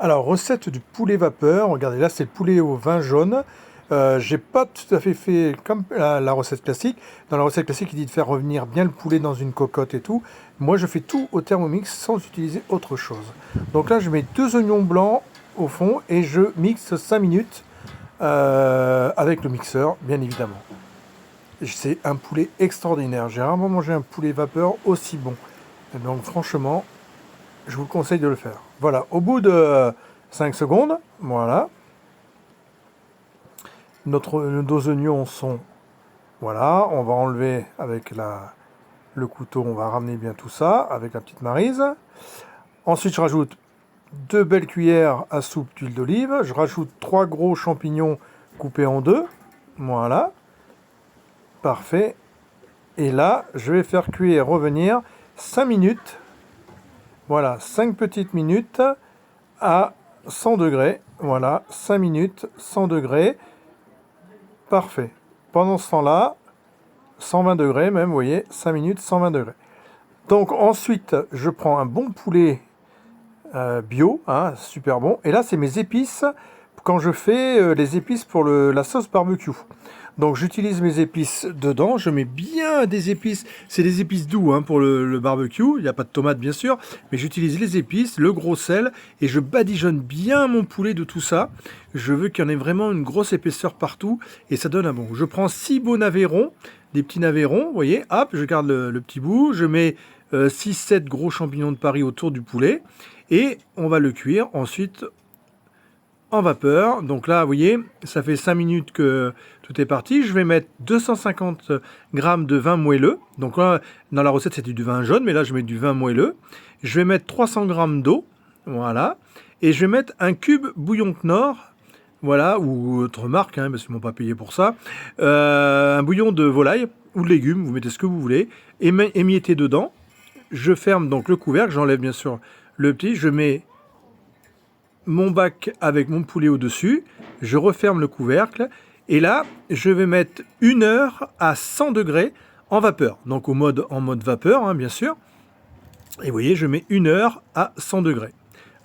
Alors, recette du poulet vapeur. Regardez, là, c'est le poulet au vin jaune. J'ai pas tout à fait comme la recette classique. Dans la recette classique, il dit de faire revenir bien le poulet dans une cocotte et tout. Moi, je fais tout au Thermomix sans utiliser autre chose. Donc là, je mets 2 oignons blancs au fond et je mixe 5 minutes avec le mixeur, bien évidemment. C'est un poulet extraordinaire. J'ai rarement mangé un poulet vapeur aussi bon. Donc franchement, je vous conseille de le faire. Voilà, au bout de 5 secondes, voilà, nos oignons sont... Voilà, on va enlever avec le couteau, on va ramener bien tout ça avec la petite maryse. Ensuite, je rajoute 2 belles cuillères à soupe d'huile d'olive. Je rajoute 3 gros champignons coupés en deux. Voilà, parfait. Et là, je vais faire cuire et revenir 5 minutes. Voilà, 5 petites minutes à 100 degrés. Voilà, 5 minutes, 100 degrés. Parfait. Pendant ce temps-là, 120 degrés même, vous voyez, 5 minutes, 120 degrés. Donc ensuite, je prends un bon poulet bio, hein, super bon. Et là, c'est mes épices quand je fais les épices pour la sauce barbecue. Donc j'utilise mes épices dedans, je mets bien des épices, c'est des épices doux hein, pour le barbecue, il n'y a pas de tomates bien sûr, mais j'utilise les épices, le gros sel, et je badigeonne bien mon poulet de tout ça. Je veux qu'il y en ait vraiment une grosse épaisseur partout, et ça donne un bon. Je prends 6 beaux navérons, des petits navérons, vous voyez, hop, je garde le petit bout, je mets 6-7 gros champignons de Paris autour du poulet, et on va le cuire ensuite en vapeur. Donc là, vous voyez, ça fait 5 minutes que tout est parti. Je vais mettre 250 grammes de vin moelleux. Donc là, dans la recette, c'était du vin jaune, mais là, je mets du vin moelleux. Je vais mettre 300 grammes d'eau. Voilà. Et je vais mettre un cube bouillon Knorr. Voilà, ou autre marque, hein, parce qu'ils ne m'ont pas payé pour ça. Un bouillon de volaille ou de légumes, vous mettez ce que vous voulez. Émietté dedans. Je ferme donc le couvercle. J'enlève bien sûr le petit. Je mets mon bac avec mon poulet au-dessus, je referme le couvercle, et là, je vais mettre 1 heure à 100 degrés en vapeur. Donc en mode vapeur, hein, bien sûr. Et vous voyez, je mets 1 heure à 100 degrés.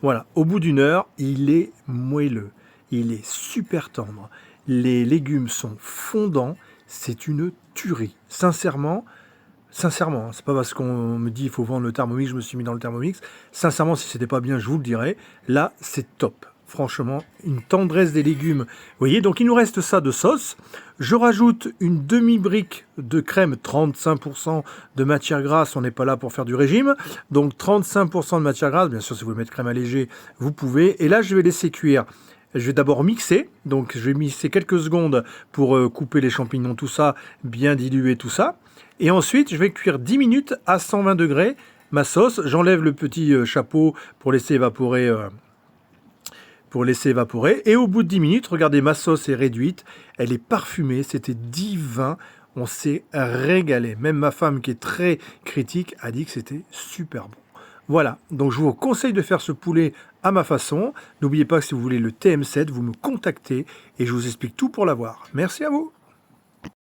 Voilà, au bout d'1 heure, il est moelleux, il est super tendre. Les légumes sont fondants, c'est une tuerie. Sincèrement, c'est pas parce qu'on me dit il faut vendre le Thermomix, je me suis mis dans le Thermomix. Sincèrement, si c'était pas bien, je vous le dirais. Là, c'est top. Franchement, une tendresse des légumes. Vous voyez, donc il nous reste ça de sauce. Je rajoute une demi-brique de crème, 35% de matière grasse. On n'est pas là pour faire du régime. Donc 35% de matière grasse. Bien sûr, si vous voulez mettre crème allégée, vous pouvez. Et là, je vais laisser cuire. Je vais d'abord mixer, donc je vais mixer quelques secondes pour couper les champignons, tout ça, bien diluer tout ça. Et ensuite, je vais cuire 10 minutes à 120 degrés ma sauce. J'enlève le petit chapeau pour laisser évaporer. Et au bout de 10 minutes, regardez, ma sauce est réduite, elle est parfumée, c'était divin. On s'est régalé. Même ma femme, qui est très critique, a dit que c'était super bon. Voilà, donc je vous conseille de faire ce poulet à ma façon. N'oubliez pas que si vous voulez le TM7, vous me contactez et je vous explique tout pour l'avoir. Merci à vous.